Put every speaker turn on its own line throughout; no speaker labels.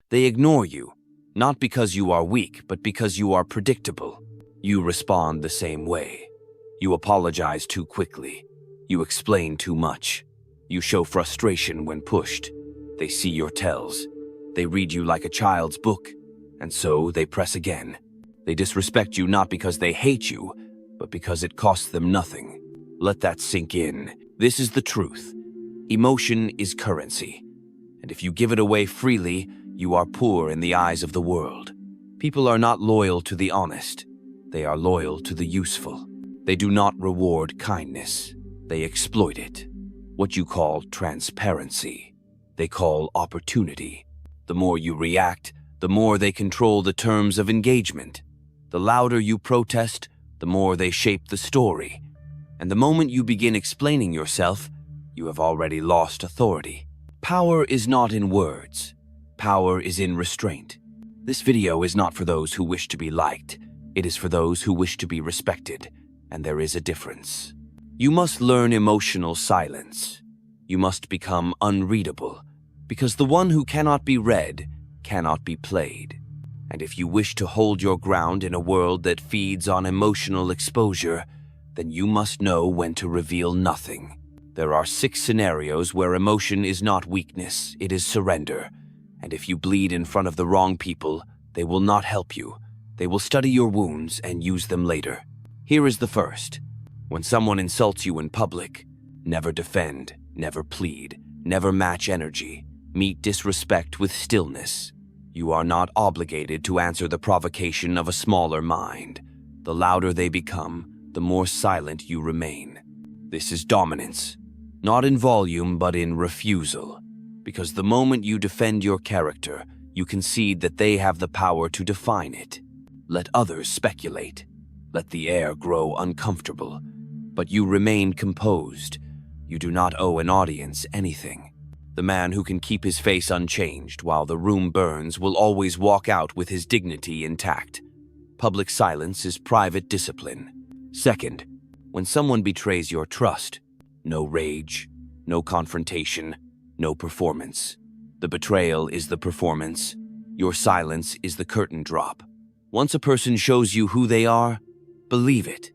They ignore you, not because you are weak, but because you are predictable. You respond the same way. You apologize too quickly. You explain too much. You show frustration when pushed. They see your tells. They read you like a child's book, and so they press again. They disrespect you not because they hate you, but because it costs them nothing. Let that sink in. This is the truth. Emotion is currency, and if you give it away freely, you are poor in the eyes of the world. People are not loyal to the honest. They are loyal to the useful. They do not reward kindness. They exploit it. What you call transparency, they call opportunity. The more you react, the more they control the terms of engagement. The louder you protest, the more they shape the story. And the moment you begin explaining yourself, you have already lost authority. Power is not in words. Power is in restraint. This video is not for those who wish to be liked. It is for those who wish to be respected, and there is a difference. You must learn emotional silence. You must become unreadable, because the one who cannot be read cannot be played. And if you wish to hold your ground in a world that feeds on emotional exposure, then you must know when to reveal nothing. There are 6 scenarios where emotion is not weakness, it is surrender. And if you bleed in front of the wrong people, they will not help you. They will study your wounds and use them later. Here is the first. When someone insults you in public, never defend, never plead, never match energy. Meet disrespect with stillness. You are not obligated to answer the provocation of a smaller mind. The louder they become, the more silent you remain. This is dominance, not in volume but in refusal. Because the moment you defend your character, you concede that they have the power to define it. Let others speculate. Let the air grow uncomfortable. But you remain composed. You do not owe an audience anything. The man who can keep his face unchanged while the room burns will always walk out with his dignity intact. Public silence is private discipline. Second, when someone betrays your trust, no rage, no confrontation, no performance. The betrayal is the performance. Your silence is the curtain drop. Once a person shows you who they are, believe it.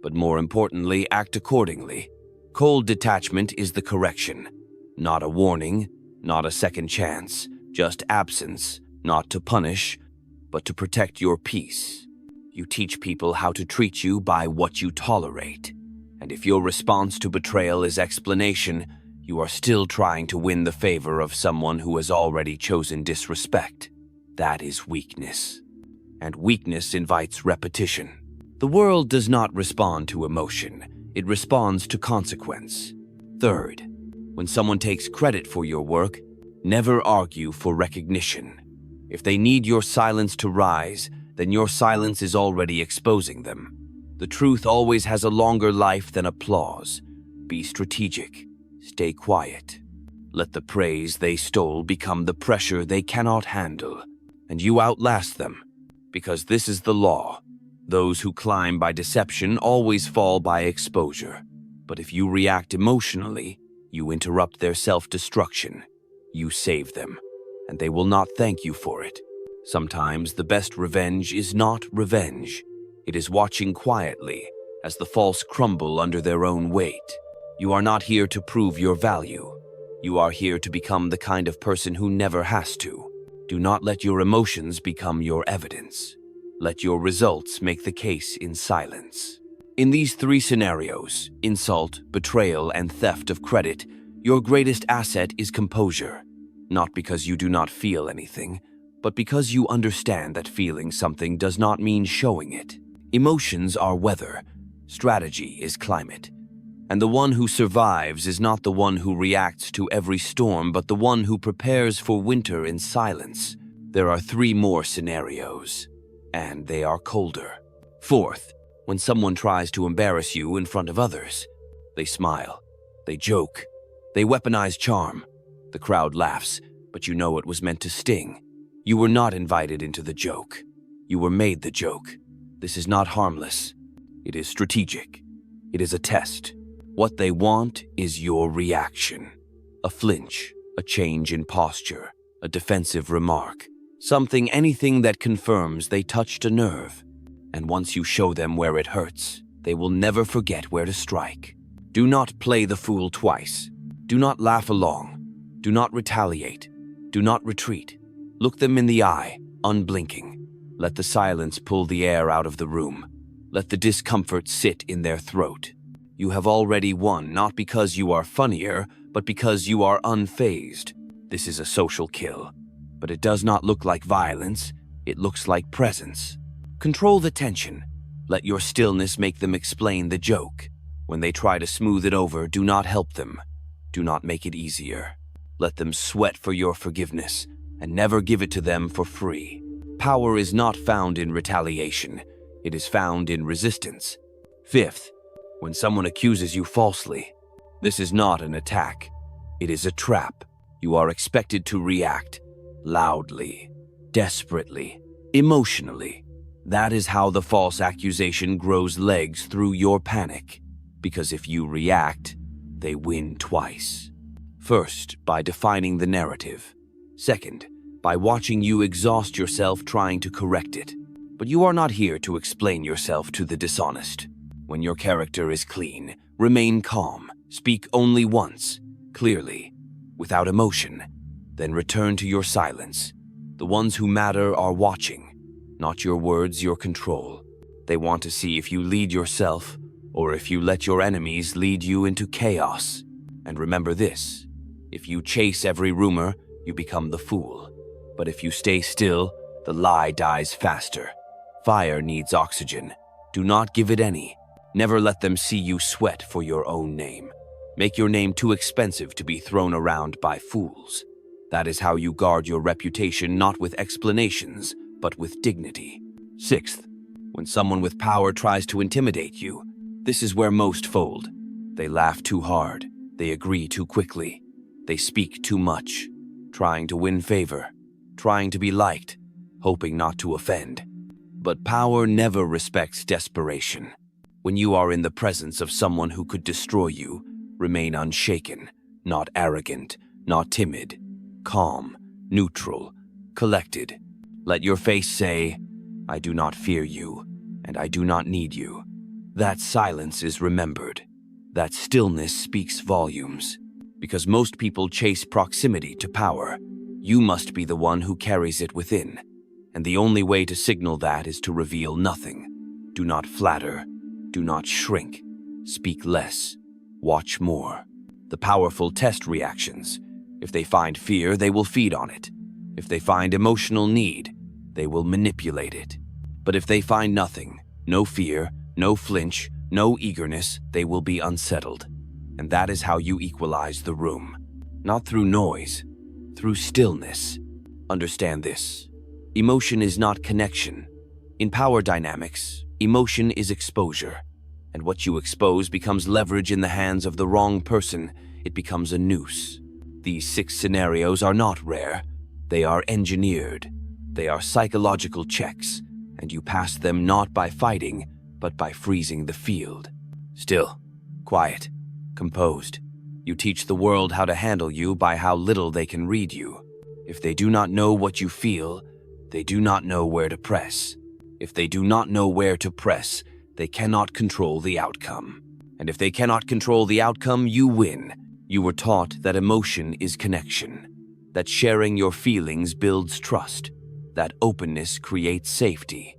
But more importantly, act accordingly. Cold detachment is the correction. Not a warning, not a second chance, just absence, not to punish, but to protect your peace. You teach people how to treat you by what you tolerate. And if your response to betrayal is explanation, you are still trying to win the favor of someone who has already chosen disrespect. That is weakness. And weakness invites repetition. The world does not respond to emotion. It responds to consequence. Third, when someone takes credit for your work, never argue for recognition. If they need your silence to rise, then your silence is already exposing them. The truth always has a longer life than applause. Be strategic. Stay quiet. Let the praise they stole become the pressure they cannot handle, and you outlast them, because this is the law. Those who climb by deception always fall by exposure. But if you react emotionally, you interrupt their self-destruction. You save them, and they will not thank you for it. Sometimes the best revenge is not revenge. It is watching quietly as the false crumble under their own weight. You are not here to prove your value. You are here to become the kind of person who never has to. Do not let your emotions become your evidence. Let your results make the case in silence. In these 3 scenarios, insult, betrayal, and theft of credit, your greatest asset is composure. Not because you do not feel anything, but because you understand that feeling something does not mean showing it. Emotions are weather. Strategy is climate. And the one who survives is not the one who reacts to every storm, but the one who prepares for winter in silence. There are 3 more scenarios, and they are colder. Fourth, when someone tries to embarrass you in front of others, they smile, they joke, they weaponize charm. The crowd laughs, but you know it was meant to sting. You were not invited into the joke. You were made the joke. This is not harmless. It is strategic. It is a test. What they want is your reaction. A flinch, a change in posture, a defensive remark. anything that confirms they touched a nerve. And once you show them where it hurts, they will never forget where to strike. Do not play the fool twice. Do not laugh along. Do not retaliate. Do not retreat. Look them in the eye, unblinking. Let the silence pull the air out of the room. Let the discomfort sit in their throat. You have already won, not because you are funnier, but because you are unfazed. This is a social kill. But it does not look like violence. It looks like presence. Control the tension. Let your stillness make them explain the joke. When they try to smooth it over, do not help them. Do not make it easier. Let them sweat for your forgiveness, and never give it to them for free. Power is not found in retaliation. It is found in resistance. Fifth, when someone accuses you falsely, this is not an attack. It is a trap. You are expected to react loudly, desperately, emotionally. That is how the false accusation grows legs through your panic. Because if you react, they win twice. First, by defining the narrative. Second, by watching you exhaust yourself trying to correct it. But you are not here to explain yourself to the dishonest. When your character is clean, remain calm. Speak only once, clearly, without emotion. Then return to your silence. The ones who matter are watching. Not your words, your control. They want to see if you lead yourself or if you let your enemies lead you into chaos. And remember this, if you chase every rumor, you become the fool. But if you stay still, the lie dies faster. Fire needs oxygen. Do not give it any. Never let them see you sweat for your own name. Make your name too expensive to be thrown around by fools. That is how you guard your reputation, not with explanations, but with dignity. Sixth, when someone with power tries to intimidate you, this is where most fold. They laugh too hard. They agree too quickly. They speak too much, trying to win favor, trying to be liked, hoping not to offend. But power never respects desperation. When you are in the presence of someone who could destroy you, remain unshaken, not arrogant, not timid, calm, neutral, collected. Let your face say, "I do not fear you, and I do not need you." That silence is remembered. That stillness speaks volumes. Because most people chase proximity to power, you must be the one who carries it within. And the only way to signal that is to reveal nothing. Do not flatter. Do not shrink. Speak less. Watch more. The powerful test reactions. If they find fear, they will feed on it. If they find emotional need, they will manipulate it. But if they find nothing, no fear, no flinch, no eagerness, they will be unsettled. And that is how you equalize the room. Not through noise, through stillness. Understand this. Emotion is not connection. In power dynamics, emotion is exposure. And what you expose becomes leverage in the hands of the wrong person. It becomes a noose. These 6 scenarios are not rare. They are engineered. They are psychological checks, and you pass them not by fighting, but by freezing the field. Still, quiet, composed. You teach the world how to handle you by how little they can read you. If they do not know what you feel, they do not know where to press. If they do not know where to press, they cannot control the outcome. And if they cannot control the outcome, you win. You were taught that emotion is connection, that sharing your feelings builds trust, that openness creates safety.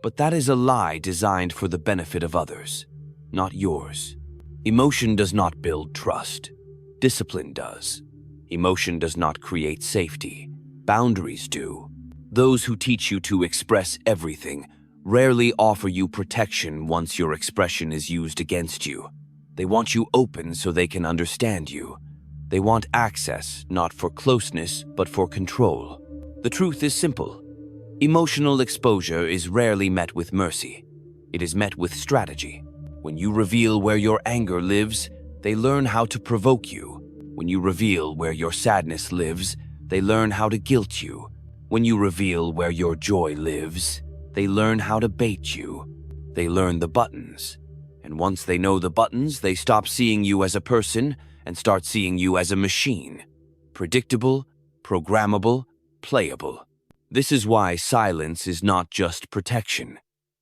But that is a lie designed for the benefit of others, not yours. Emotion does not build trust. Discipline does. Emotion does not create safety. Boundaries do. Those who teach you to express everything rarely offer you protection once your expression is used against you. They want you open so they can understand you. They want access, not for closeness, but for control. The truth is simple. Emotional exposure is rarely met with mercy. It is met with strategy. When you reveal where your anger lives, they learn how to provoke you. When you reveal where your sadness lives, they learn how to guilt you. When you reveal where your joy lives, they learn how to bait you. They learn the buttons. And once they know the buttons, they stop seeing you as a person and start seeing you as a machine. Predictable, programmable, playable. This is why silence is not just protection.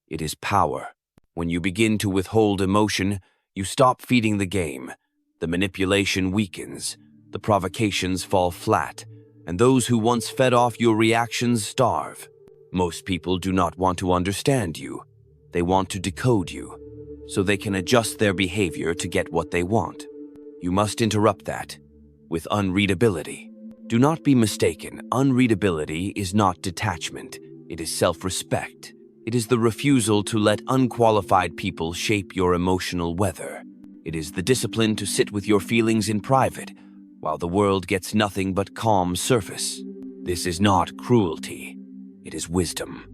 It is power. When you begin to withhold emotion, you stop feeding the game. The manipulation weakens, the provocations fall flat, and those who once fed off your reactions starve. Most people do not want to understand you. They want to decode you, so they can adjust their behavior to get what they want. You must interrupt that with unreadability. Do not be mistaken. Unreadability is not detachment. It is self-respect. It is the refusal to let unqualified people shape your emotional weather. It is the discipline to sit with your feelings in private, while the world gets nothing but calm surface. This is not cruelty. It is wisdom.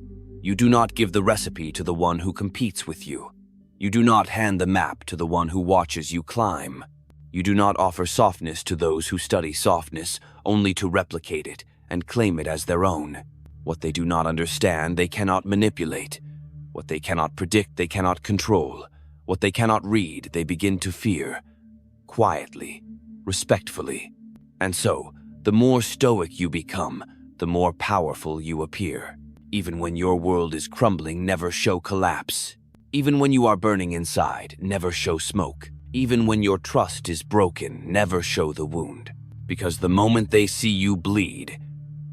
You do not give the recipe to the one who competes with you. You do not hand the map to the one who watches you climb. You do not offer softness to those who study softness only to replicate it and claim it as their own. What they do not understand, they cannot manipulate. What they cannot predict, they cannot control. What they cannot read, they begin to fear. Quietly, respectfully. And so, the more stoic you become, the more powerful you appear. Even when your world is crumbling, never show collapse. Even when you are burning inside, never show smoke. Even when your trust is broken, never show the wound. Because the moment they see you bleed,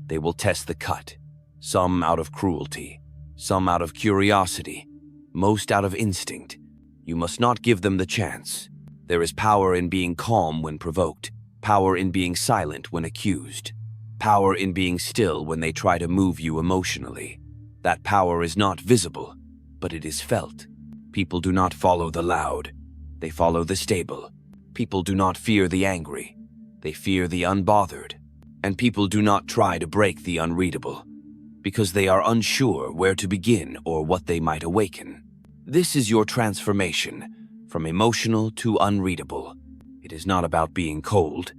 they will test the cut. Some out of cruelty, some out of curiosity, most out of instinct. You must not give them the chance. There is power in being calm when provoked, power in being silent when accused, power in being still when they try to move you emotionally. That power is not visible, but it is felt. People do not follow the loud. They follow the stable. People do not fear the angry. They fear the unbothered. And people do not try to break the unreadable, because they are unsure where to begin or what they might awaken. This is your transformation, from emotional to unreadable. It is not about being cold.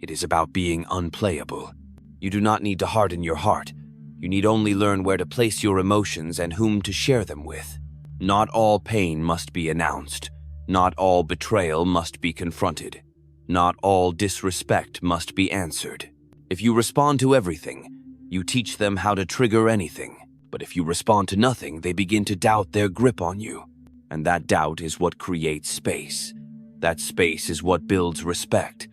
It is about being unplayable. You do not need to harden your heart. You need only learn where to place your emotions and whom to share them with. Not all pain must be announced. Not all betrayal must be confronted. Not all disrespect must be answered. If you respond to everything, you teach them how to trigger anything. But if you respond to nothing, they begin to doubt their grip on you. And that doubt is what creates space. That space is what builds respect.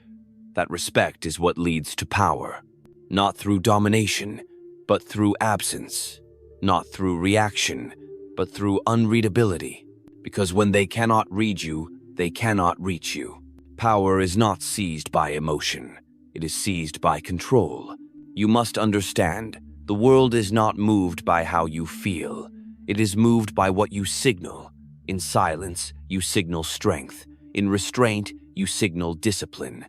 That respect is what leads to power. Not through domination, but through absence. Not through reaction, but through unreadability. Because when they cannot read you, they cannot reach you. Power is not seized by emotion. It is seized by control. You must understand, the world is not moved by how you feel. It is moved by what you signal. In silence, you signal strength. In restraint, you signal discipline.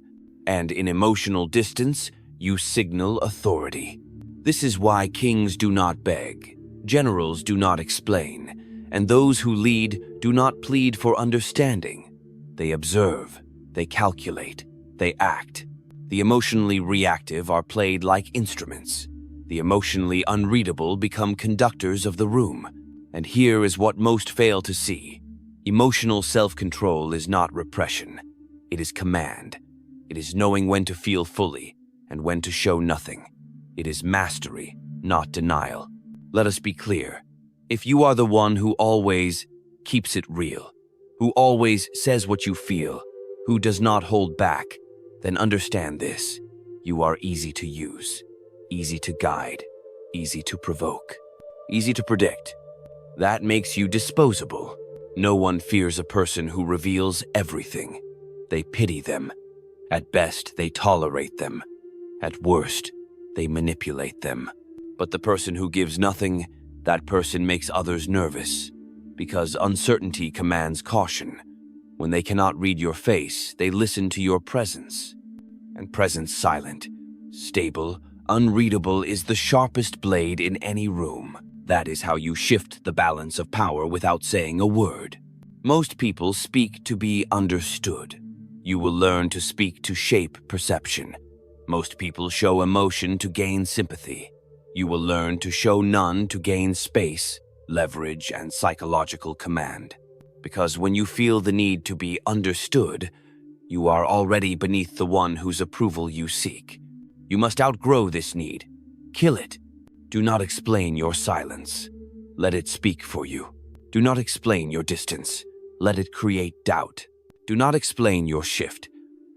And in emotional distance, you signal authority. This is why kings do not beg, generals do not explain, and those who lead do not plead for understanding. They observe, they calculate, they act. The emotionally reactive are played like instruments. The emotionally unreadable become conductors of the room. And here is what most fail to see. Emotional self-control is not repression. It is command. It is knowing when to feel fully and when to show nothing. It is mastery, not denial. Let us be clear. If you are the one who always keeps it real, who always says what you feel, who does not hold back, then understand this. You are easy to use, easy to guide, easy to provoke, easy to predict. That makes you disposable. No one fears a person who reveals everything. They pity them. At best, they tolerate them. At worst, they manipulate them. But the person who gives nothing, that person makes others nervous, because uncertainty commands caution. When they cannot read your face, they listen to your presence. And presence silent, stable, unreadable is the sharpest blade in any room. That is how you shift the balance of power without saying a word. Most people speak to be understood. You will learn to speak to shape perception. Most people show emotion to gain sympathy. You will learn to show none to gain space, leverage, and psychological command. Because when you feel the need to be understood, you are already beneath the one whose approval you seek. You must outgrow this need. Kill it. Do not explain your silence. Let it speak for you. Do not explain your distance. Let it create doubt. Do not explain your shift.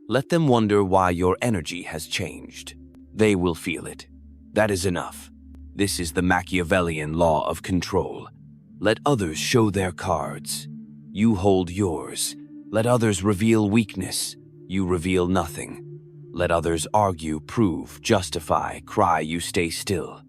Let them wonder why your energy has changed. They will feel it. That is enough. This is the Machiavellian law of control. Let others show their cards. You hold yours. Let others reveal weakness. You reveal nothing. Let others argue, prove, justify, cry. You stay still.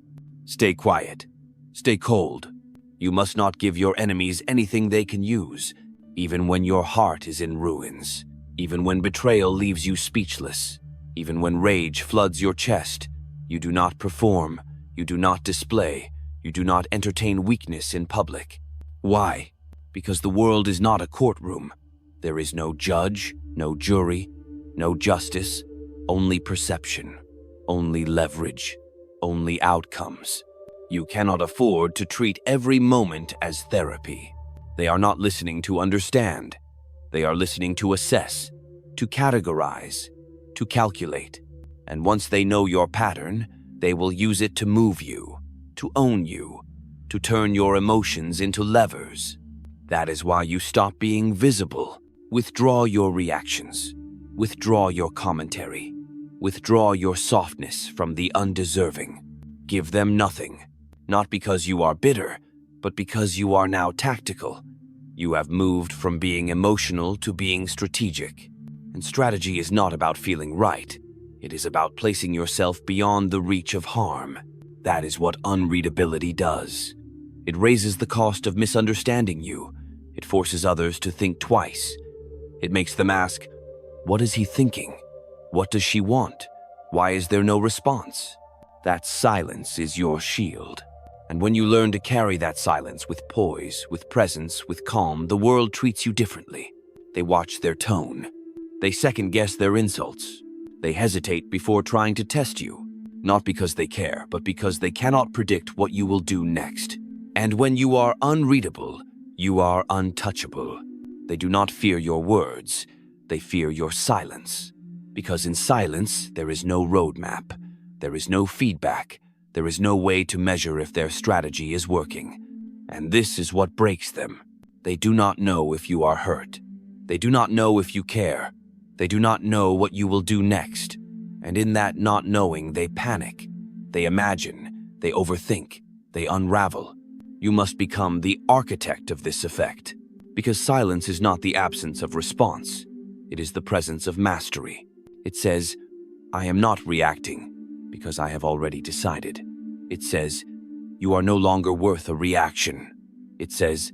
Stay quiet. Stay cold. You must not give your enemies anything they can use, even when your heart is in ruins, even when betrayal leaves you speechless, even when rage floods your chest. You do not perform. You do not display. You do not entertain weakness in public. Why? Because the world is not a courtroom. There is no judge, no jury, no justice, only perception, only leverage, only outcomes. You cannot afford to treat every moment as therapy. They are not listening to understand. They are listening to assess, to categorize, to calculate. And once they know your pattern, they will use it to move you, to own you, to turn your emotions into levers. That is why you stop being visible. Withdraw your reactions. Withdraw your commentary. Withdraw your softness from the undeserving. Give them nothing, not because you are bitter, but because you are now tactical. You have moved from being emotional to being strategic. And strategy is not about feeling right. It is about placing yourself beyond the reach of harm. That is what unreadability does. It raises the cost of misunderstanding you. It forces others to think twice. It makes them ask, what is he thinking? What does she want? Why is there no response? That silence is your shield. And when you learn to carry that silence with poise, with presence, with calm, the world treats you differently. They watch their tone. They second-guess their insults. They hesitate before trying to test you, not because they care, but because they cannot predict what you will do next. And when you are unreadable, you are untouchable. They do not fear your words. They fear your silence. Because in silence, there is no roadmap. There is no feedback. There is no way to measure if their strategy is working. And this is what breaks them. They do not know if you are hurt. They do not know if you care. They do not know what you will do next. And in that not knowing, they panic. They imagine. They overthink. They unravel. You must become the architect of this effect. Because silence is not the absence of response. It is the presence of mastery. It says, I am not reacting, because I have already decided. It says, you are no longer worth a reaction. It says,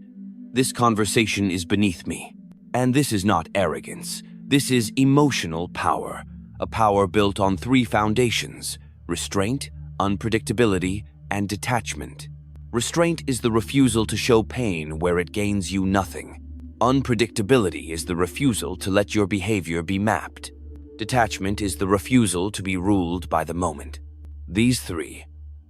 this conversation is beneath me. And this is not arrogance. This is emotional power, a power built on 3 foundations: restraint, unpredictability, and detachment. Restraint is the refusal to show pain where it gains you nothing. Unpredictability is the refusal to let your behavior be mapped. Detachment is the refusal to be ruled by the moment. These 3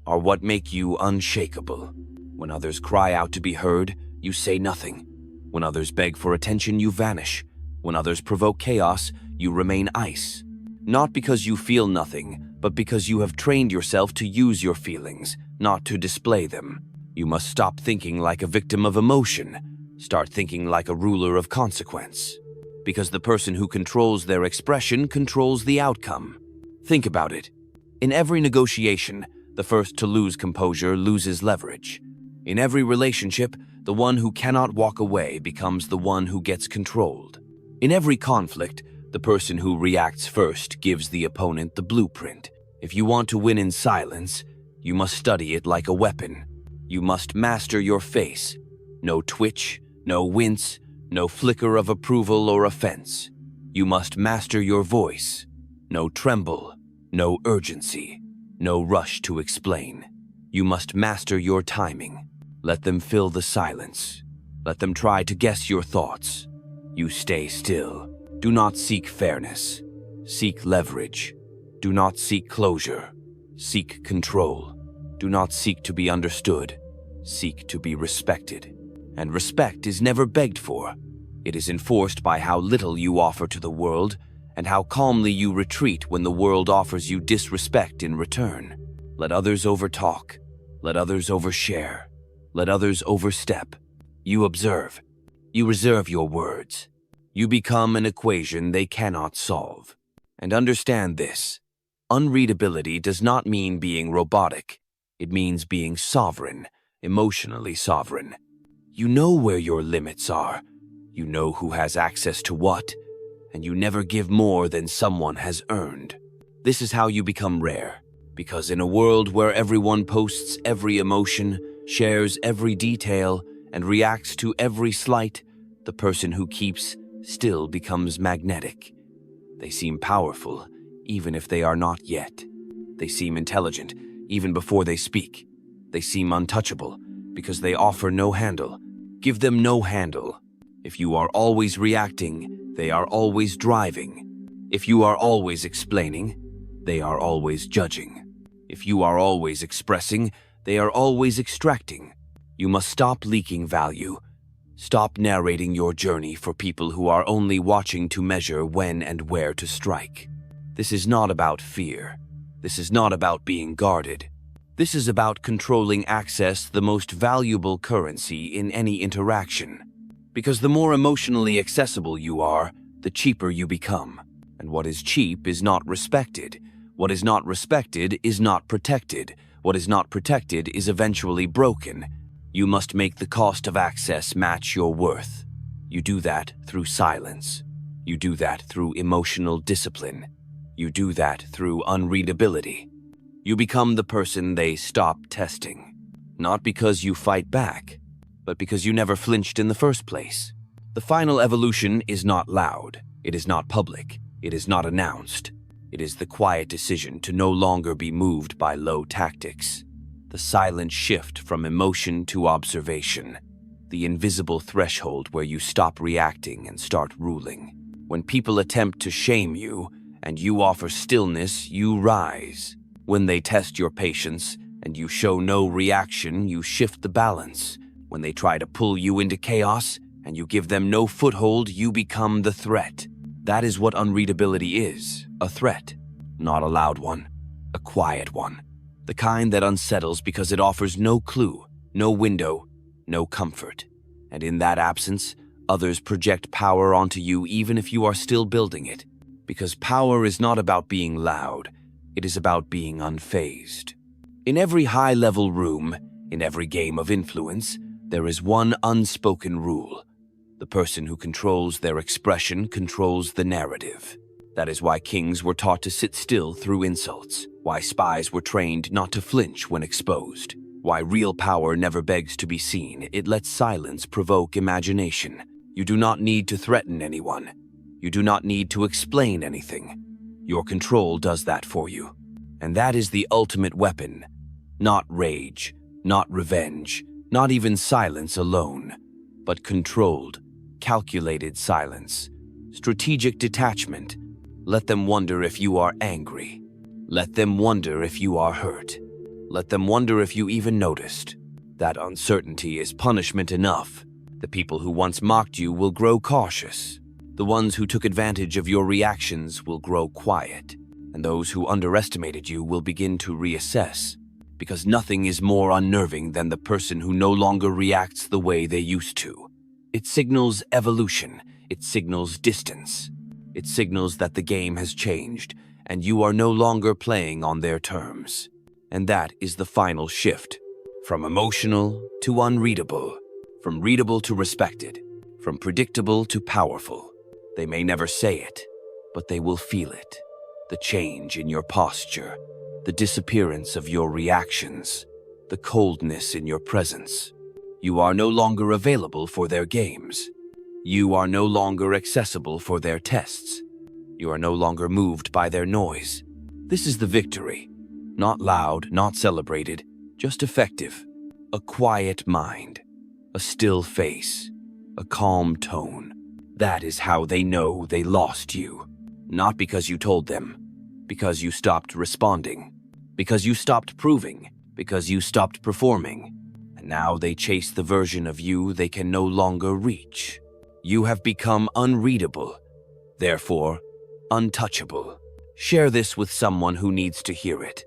are what make you unshakable. When others cry out to be heard, you say nothing. When others beg for attention, you vanish. When others provoke chaos, you remain ice. Not because you feel nothing, but because you have trained yourself to use your feelings, not to display them. You must stop thinking like a victim of emotion. Start thinking like a ruler of consequence. Because the person who controls their expression controls the outcome. Think about it. In every negotiation, the first to lose composure loses leverage. In every relationship, the one who cannot walk away becomes the one who gets controlled. In every conflict, the person who reacts first gives the opponent the blueprint. If you want to win in silence, you must study it like a weapon. You must master your face. No twitch, no wince, no flicker of approval or offense. You must master your voice. No tremble, no urgency, no rush to explain. You must master your timing. Let them fill the silence. Let them try to guess your thoughts. You stay still. Do not seek fairness. Seek leverage. Do not seek closure. Seek control. Do not seek to be understood. Seek to be respected. And respect is never begged for. It is enforced by how little you offer to the world and how calmly you retreat when the world offers you disrespect in return. Let others overtalk. Let others overshare. Let others overstep. You observe. You reserve your words. You become an equation they cannot solve. And understand this. Unreadability does not mean being robotic. It means being sovereign, emotionally sovereign. You know where your limits are. You know who has access to what, and you never give more than someone has earned. This is how you become rare, because in a world where everyone posts every emotion, shares every detail, and reacts to every slight, the person who keeps still becomes magnetic. They seem powerful, even if they are not yet. They seem intelligent, even before they speak. They seem untouchable, because they offer no handle. Give them no handle. If you are always reacting, they are always driving. If you are always explaining, they are always judging. If you are always expressing, they are always extracting. You must stop leaking value. Stop narrating your journey for people who are only watching to measure when and where to strike. This is not about fear. This is not about being guarded. This is about controlling access, the most valuable currency in any interaction. Because the more emotionally accessible you are, the cheaper you become. And what is cheap is not respected. What is not respected is not protected. What is not protected is eventually broken. You must make the cost of access match your worth. You do that through silence. You do that through emotional discipline. You do that through unreadability. You become the person they stop testing. Not because you fight back, but because you never flinched in the first place. The final evolution is not loud. It is not public. It is not announced. It is the quiet decision to no longer be moved by low tactics. The silent shift from emotion to observation. The invisible threshold where you stop reacting and start ruling. When people attempt to shame you and you offer stillness, you rise. When they test your patience and you show no reaction, you shift the balance. When they try to pull you into chaos and you give them no foothold, you become the threat. That is what unreadability is, a threat. Not a loud one, a quiet one. The kind that unsettles because it offers no clue, no window, no comfort. And in that absence, others project power onto you even if you are still building it. Because power is not about being loud, it is about being unfazed. In every high-level room, in every game of influence, there is one unspoken rule. The person who controls their expression controls the narrative. That is why kings were taught to sit still through insults, why spies were trained not to flinch when exposed, why real power never begs to be seen. It lets silence provoke imagination. You do not need to threaten anyone. You do not need to explain anything. Your control does that for you. And that is the ultimate weapon. Not rage, not revenge, not even silence alone, but controlled, calculated silence, strategic detachment. Let them wonder if you are angry. Let them wonder if you are hurt. Let them wonder if you even noticed. That uncertainty is punishment enough. The people who once mocked you will grow cautious. The ones who took advantage of your reactions will grow quiet. And those who underestimated you will begin to reassess. Because nothing is more unnerving than the person who no longer reacts the way they used to. It signals evolution. It signals distance. It signals that the game has changed, and you are no longer playing on their terms. And that is the final shift. From emotional to unreadable. From readable to respected. From predictable to powerful. They may never say it, but they will feel it. The change in your posture. The disappearance of your reactions. The coldness in your presence. You are no longer available for their games. You are no longer accessible for their tests. You are no longer moved by their noise. This is the victory. Not loud, not celebrated, just effective. A quiet mind. A still face. A calm tone. That is how they know they lost you. Not because you told them. Because you stopped responding. Because you stopped proving. Because you stopped performing. And now they chase the version of you they can no longer reach. You have become unreadable, therefore untouchable. Share this with someone who needs to hear it.